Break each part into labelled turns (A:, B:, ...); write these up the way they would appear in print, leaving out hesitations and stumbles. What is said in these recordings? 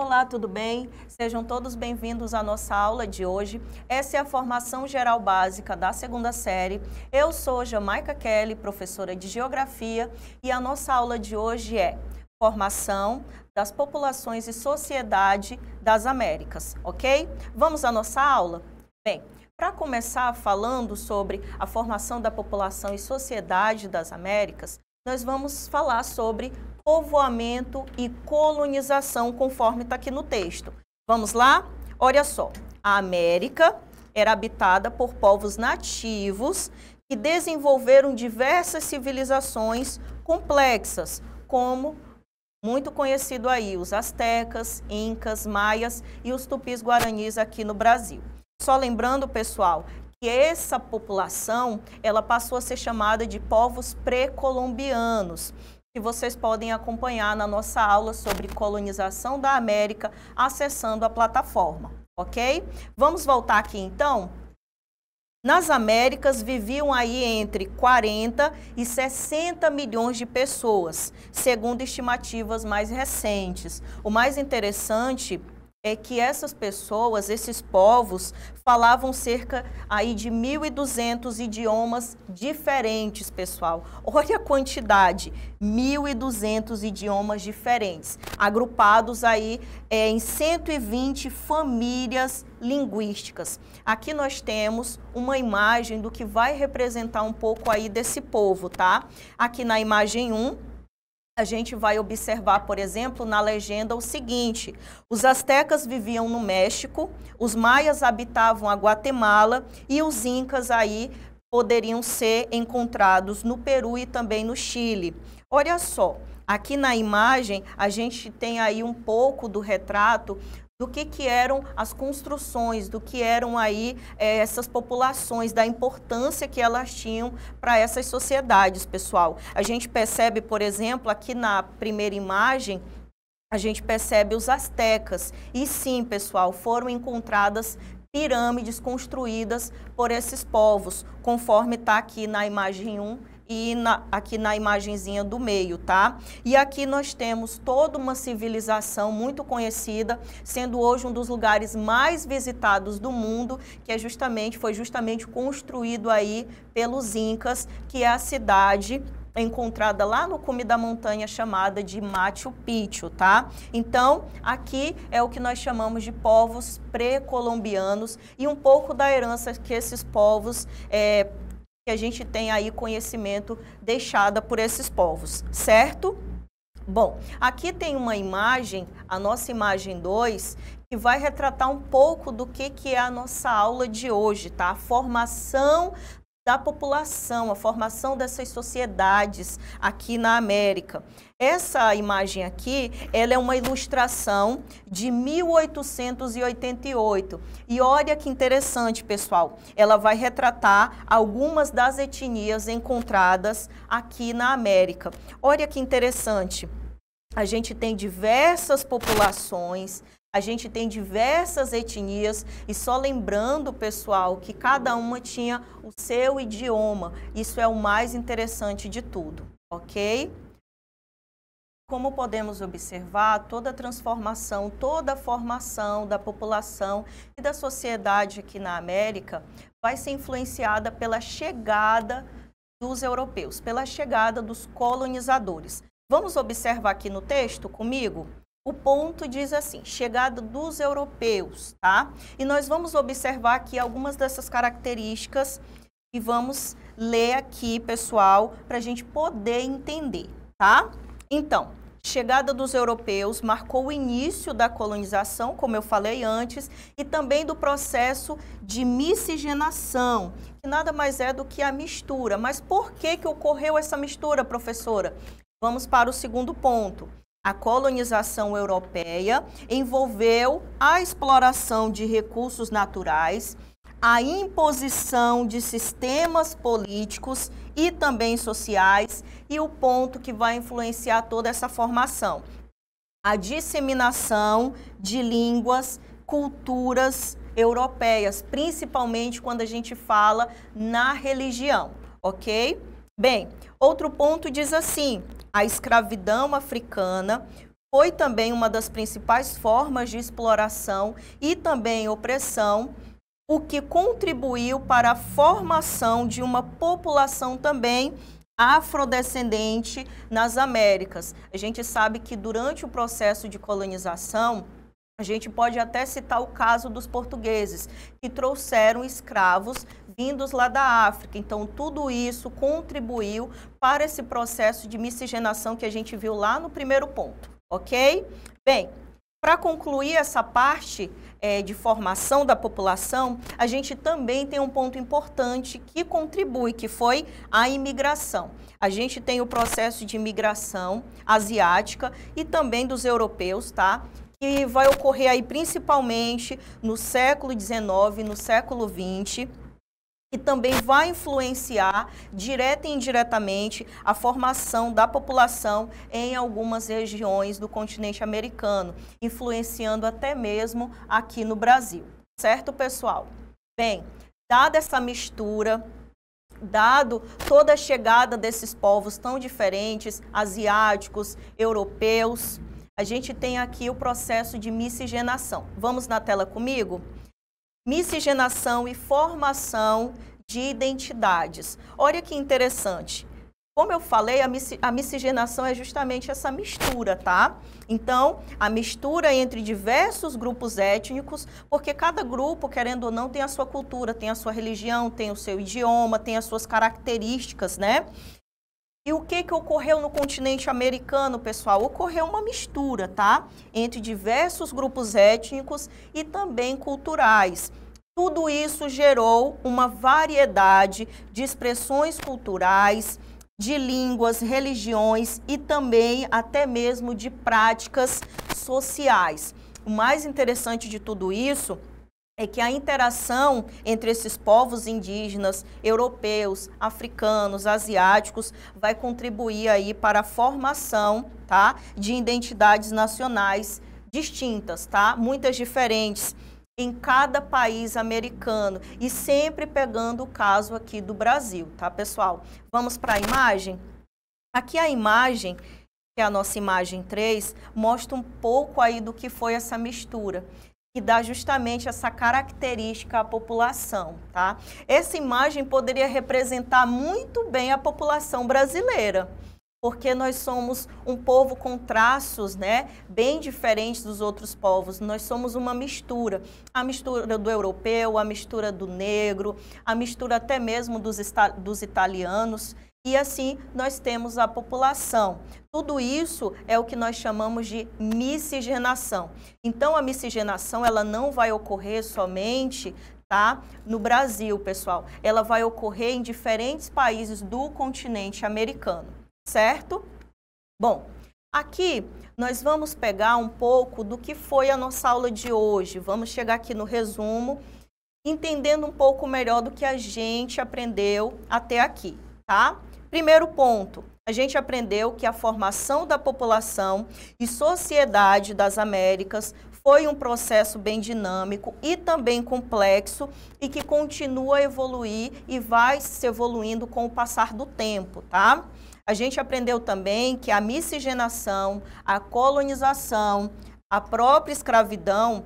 A: Olá, tudo bem? Sejam todos bem-vindos à nossa aula de hoje. Essa é a formação geral básica da segunda série. Eu sou Jamaica Kelly, professora de Geografia, e a nossa aula de hoje é Formação das Populações e Sociedade das Américas, ok? Vamos à nossa aula? Bem, para começar falando sobre a formação da população e sociedade das Américas, nós vamos falar sobre povoamento e colonização, conforme está aqui no texto. Vamos lá? Olha só, a América era habitada por povos nativos que desenvolveram diversas civilizações complexas, como muito conhecido aí, os astecas, incas, maias e os tupis guaranis aqui no Brasil. Só lembrando, pessoal, que essa população, ela passou a ser chamada de povos pré-colombianos, que vocês podem acompanhar na nossa aula sobre colonização da América, acessando a plataforma, ok? Vamos voltar aqui então? Nas Américas viviam aí entre 40 e 60 milhões de pessoas, segundo estimativas mais recentes. O mais interessante é que essas pessoas, esses povos, falavam cerca aí de 1.200 idiomas diferentes, pessoal. Olha a quantidade, 1.200 idiomas diferentes, agrupados aí em 120 famílias linguísticas. Aqui nós temos uma imagem do que vai representar um pouco aí desse povo, tá? Aqui na imagem 1, a gente vai observar, por exemplo, na legenda o seguinte: os astecas viviam no México, os maias habitavam a Guatemala e os incas aí poderiam ser encontrados no Peru e também no Chile. Olha só, aqui na imagem a gente tem aí um pouco do retrato do que eram as construções, do que eram aí essas populações, da importância que elas tinham para essas sociedades, pessoal. A gente percebe, por exemplo, aqui na primeira imagem, a gente percebe os astecas. E sim, pessoal, foram encontradas pirâmides construídas por esses povos, conforme está aqui na imagem 1 e aqui na imagenzinha do meio, tá? E aqui nós temos toda uma civilização muito conhecida, sendo hoje um dos lugares mais visitados do mundo, que foi justamente construído aí pelos incas, que é a cidade encontrada lá no cume da montanha chamada de Machu Picchu, tá? Então, aqui é o que nós chamamos de povos pré-colombianos e um pouco da herança que esses povos que a gente tem aí conhecimento deixada por esses povos, certo? Bom, aqui tem uma imagem, a nossa imagem 2, que vai retratar um pouco do que é a nossa aula de hoje, tá? A formação da população, a formação dessas sociedades aqui na América. Essa imagem aqui, ela é uma ilustração de 1888. E olha que interessante, pessoal. Ela vai retratar algumas das etnias encontradas aqui na América. Olha que interessante. A gente tem diversas populações, a gente tem diversas etnias e só lembrando, pessoal, que cada uma tinha o seu idioma. Isso é o mais interessante de tudo, ok? Como podemos observar, toda a transformação, toda a formação da população e da sociedade aqui na América vai ser influenciada pela chegada dos europeus, pela chegada dos colonizadores. Vamos observar aqui no texto comigo? O ponto diz assim, chegada dos europeus, tá? E nós vamos observar aqui algumas dessas características e vamos ler aqui, pessoal, para a gente poder entender, tá? Então, chegada dos europeus marcou o início da colonização, como eu falei antes, e também do processo de miscigenação, que nada mais é do que a mistura. Mas por que ocorreu essa mistura, professora? Vamos para o segundo ponto. A colonização europeia envolveu a exploração de recursos naturais, a imposição de sistemas políticos e também sociais e o ponto que vai influenciar toda essa formação, a disseminação de línguas, culturas europeias, principalmente quando a gente fala na religião, ok? Bem, outro ponto diz assim, a escravidão africana foi também uma das principais formas de exploração e também opressão, o que contribuiu para a formação de uma população também afrodescendente nas Américas. A gente sabe que durante o processo de colonização, a gente pode até citar o caso dos portugueses, que trouxeram escravos vindos lá da África. Então, tudo isso contribuiu para esse processo de miscigenação que a gente viu lá no primeiro ponto, ok? Bem, para concluir essa parte de formação da população, a gente também tem um ponto importante que contribui, que foi a imigração. A gente tem o processo de imigração asiática e também dos europeus, tá? Que vai ocorrer aí principalmente no século XIX, no século XX, e também vai influenciar direta e indiretamente a formação da população em algumas regiões do continente americano, influenciando até mesmo aqui no Brasil. Certo, pessoal? Bem, dada essa mistura, dado toda a chegada desses povos tão diferentes, asiáticos, europeus, a gente tem aqui o processo de miscigenação. Vamos na tela comigo? Miscigenação e formação de identidades. Olha que interessante. Como eu falei, a miscigenação é justamente essa mistura, tá? Então, a mistura entre diversos grupos étnicos, porque cada grupo, querendo ou não, tem a sua cultura, tem a sua religião, tem o seu idioma, tem as suas características, né? E o que ocorreu no continente americano, pessoal? Ocorreu uma mistura, tá? Entre diversos grupos étnicos e também culturais. Tudo isso gerou uma variedade de expressões culturais, de línguas, religiões e também até mesmo de práticas sociais. O mais interessante de tudo isso é que a interação entre esses povos indígenas, europeus, africanos, asiáticos, vai contribuir aí para a formação, tá, de identidades nacionais distintas, tá, muitas diferentes em cada país americano e sempre pegando o caso aqui do Brasil, tá, pessoal? Vamos para a imagem? Aqui a imagem, que é a nossa imagem 3, mostra um pouco aí do que foi essa mistura, que dá justamente essa característica à população, tá? Essa imagem poderia representar muito bem a população brasileira, porque nós somos um povo com traços, né, bem diferentes dos outros povos. Nós somos uma mistura, a mistura do europeu, a mistura do negro, a mistura até mesmo dos italianos, e assim nós temos a população. Tudo isso é o que nós chamamos de miscigenação. Então, a miscigenação ela não vai ocorrer somente, tá, no Brasil, pessoal. Ela vai ocorrer em diferentes países do continente americano, certo? Bom, aqui nós vamos pegar um pouco do que foi a nossa aula de hoje. Vamos chegar aqui no resumo, entendendo um pouco melhor do que a gente aprendeu até aqui, tá? Primeiro ponto, a gente aprendeu que a formação da população e sociedade das Américas foi um processo bem dinâmico e também complexo e que continua a evoluir e vai se evoluindo com o passar do tempo, tá? A gente aprendeu também que a miscigenação, a colonização, a própria escravidão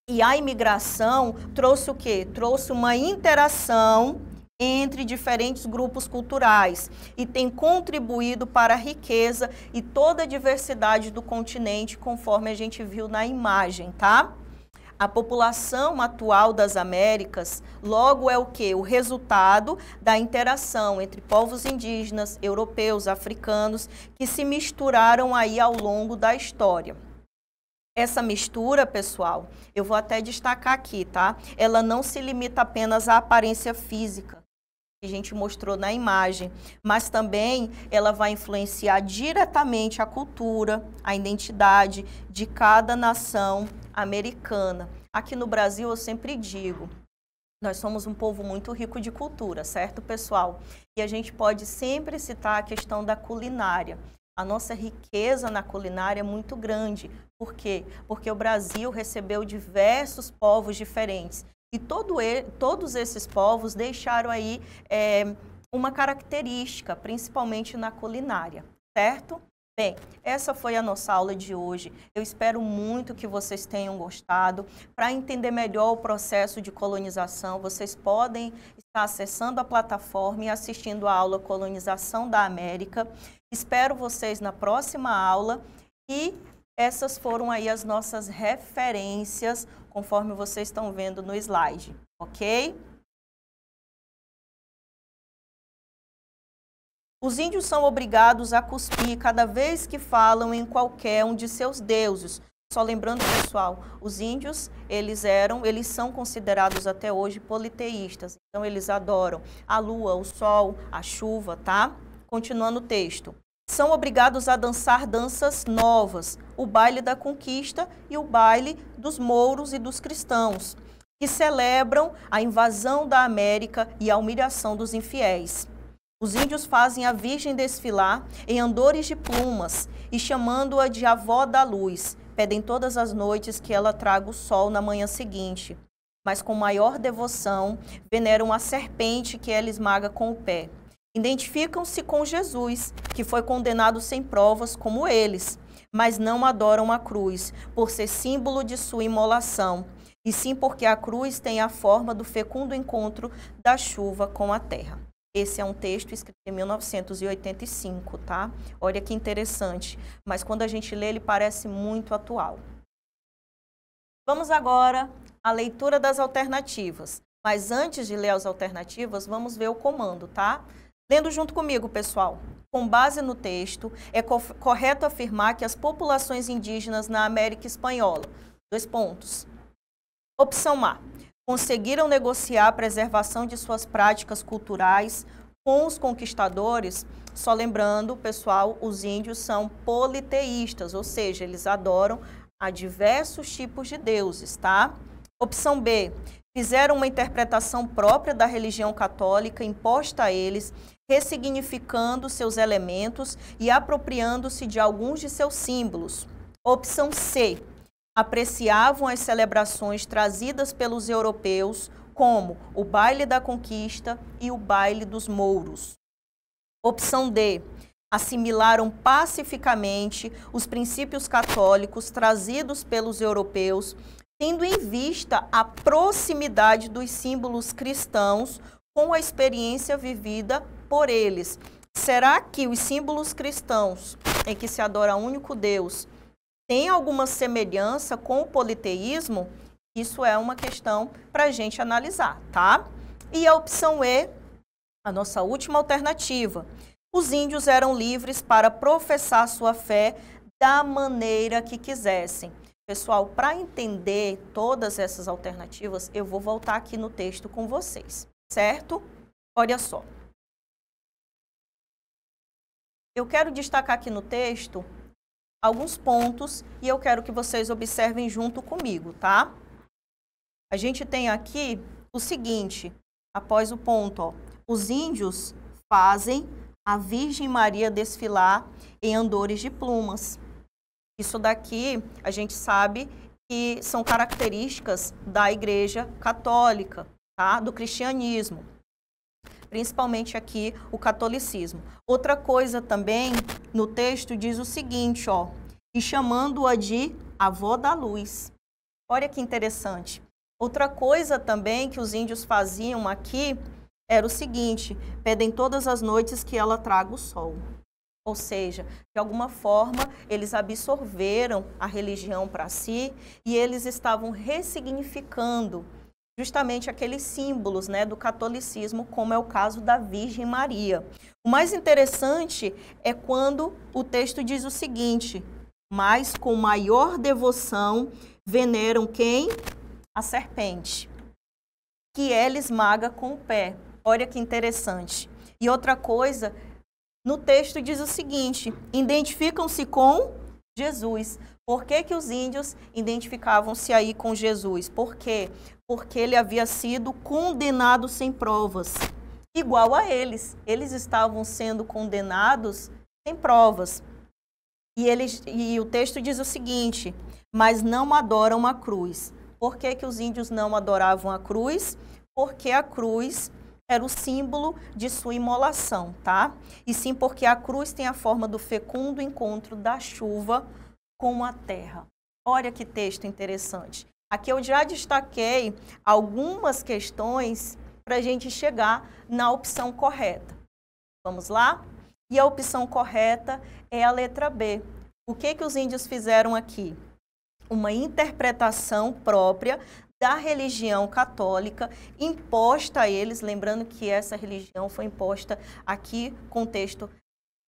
A: e a imigração trouxe o quê? Trouxe uma interação entre diferentes grupos culturais e tem contribuído para a riqueza e toda a diversidade do continente, conforme a gente viu na imagem, tá? A população atual das Américas, logo é o quê? O resultado da interação entre povos indígenas, europeus, africanos, que se misturaram aí ao longo da história. Essa mistura, pessoal, eu vou até destacar aqui, tá? Ela não se limita apenas à aparência física, que a gente mostrou na imagem, mas também ela vai influenciar diretamente a cultura, a identidade de cada nação americana. Aqui no Brasil, eu sempre digo, nós somos um povo muito rico de cultura, certo, pessoal? E a gente pode sempre citar a questão da culinária. A nossa riqueza na culinária é muito grande. Por quê? Porque o Brasil recebeu diversos povos diferentes. E todos esses povos deixaram aí uma característica, principalmente na culinária, certo? Bem, essa foi a nossa aula de hoje. Eu espero muito que vocês tenham gostado. Para entender melhor o processo de colonização, vocês podem estar acessando a plataforma e assistindo a aula Colonização da América. Espero vocês na próxima aula e essas foram aí as nossas referências, conforme vocês estão vendo no slide, ok? Os índios são obrigados a cuspir cada vez que falam em qualquer um de seus deuses. Só lembrando, pessoal, os índios, eles são considerados até hoje politeístas. Então, eles adoram a lua, o sol, a chuva, tá? Continuando o texto. São obrigados a dançar danças novas, o baile da conquista e o baile dos mouros e dos cristãos, que celebram a invasão da América e a humilhação dos infiéis. Os índios fazem a Virgem desfilar em andores de plumas e, chamando-a de avó da luz, pedem todas as noites que ela traga o sol na manhã seguinte. Mas com maior devoção, veneram a serpente que ela esmaga com o pé. Identificam-se com Jesus, que foi condenado sem provas como eles, mas não adoram a cruz, por ser símbolo de sua imolação, e sim porque a cruz tem a forma do fecundo encontro da chuva com a terra. Esse é um texto escrito em 1985, tá? Olha que interessante. Mas quando a gente lê, ele parece muito atual. Vamos agora à leitura das alternativas. Mas antes de ler as alternativas, vamos ver o comando, tá? Lendo junto comigo, pessoal. Com base no texto, é correto afirmar que as populações indígenas na América Espanhola. 2 pontos. Opção A. Conseguiram negociar a preservação de suas práticas culturais com os conquistadores. Só lembrando, pessoal, os índios são politeístas, ou seja, eles adoram a diversos tipos de deuses, tá? Opção B. Fizeram uma interpretação própria da religião católica imposta a eles, ressignificando seus elementos e apropriando-se de alguns de seus símbolos. Opção C. Apreciavam as celebrações trazidas pelos europeus, como o baile da conquista e o baile dos mouros. Opção D. Assimilaram pacificamente os princípios católicos trazidos pelos europeus, tendo em vista a proximidade dos símbolos cristãos com a experiência vivida por eles. Será que os símbolos cristãos, em que se adora um único Deus, tem alguma semelhança com o politeísmo? Isso é uma questão para a gente analisar, tá? E a opção E, a nossa última alternativa. Os índios eram livres para professar sua fé da maneira que quisessem. Pessoal, para entender todas essas alternativas, eu vou voltar aqui no texto com vocês, certo? Olha só. Eu quero destacar aqui no texto alguns pontos e eu quero que vocês observem junto comigo, tá? A gente tem aqui o seguinte, após o ponto, ó, os índios fazem a Virgem Maria desfilar em andores de plumas. Isso daqui a gente sabe que são características da Igreja Católica, tá? Do cristianismo, principalmente aqui o catolicismo. Outra coisa também no texto diz o seguinte, ó, e chamando-a de avó da luz. Olha que interessante. Outra coisa também que os índios faziam aqui era o seguinte, pedem todas as noites que ela traga o sol. Ou seja, de alguma forma, eles absorveram a religião para si e eles estavam ressignificando justamente aqueles símbolos, né, do catolicismo, como é o caso da Virgem Maria. O mais interessante é quando o texto diz o seguinte, mas com maior devoção veneram quem? A serpente, que ela esmaga com o pé. Olha que interessante. E outra coisa, no texto diz o seguinte, identificam-se com Jesus. Por que que os índios identificavam-se aí com Jesus? Por quê? Porque ele havia sido condenado sem provas, igual a eles. Eles estavam sendo condenados sem provas. E o texto diz o seguinte, mas não adoram a cruz. Por que que os índios não adoravam a cruz? Porque a cruz era o símbolo de sua imolação, tá? E sim porque a cruz tem a forma do fecundo encontro da chuva com a terra. Olha que texto interessante. Aqui eu já destaquei algumas questões para a gente chegar na opção correta. Vamos lá? E a opção correta é a letra B. O que os índios fizeram aqui? Uma interpretação própria da religião católica imposta a eles, lembrando que essa religião foi imposta aqui com o texto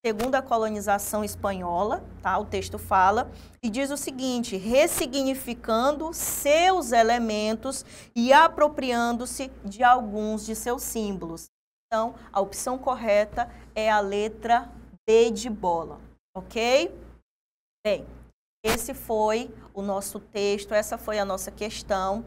A: segundo a colonização espanhola, tá? O texto fala e diz o seguinte: ressignificando seus elementos e apropriando-se de alguns de seus símbolos. Então, a opção correta é a letra B de bola, ok? Bem, esse foi o nosso texto, essa foi a nossa questão.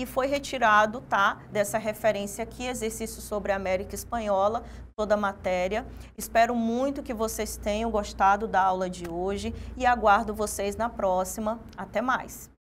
A: E foi retirado, tá, dessa referência aqui, exercício sobre a América Espanhola, toda a matéria. Espero muito que vocês tenham gostado da aula de hoje e aguardo vocês na próxima. Até mais!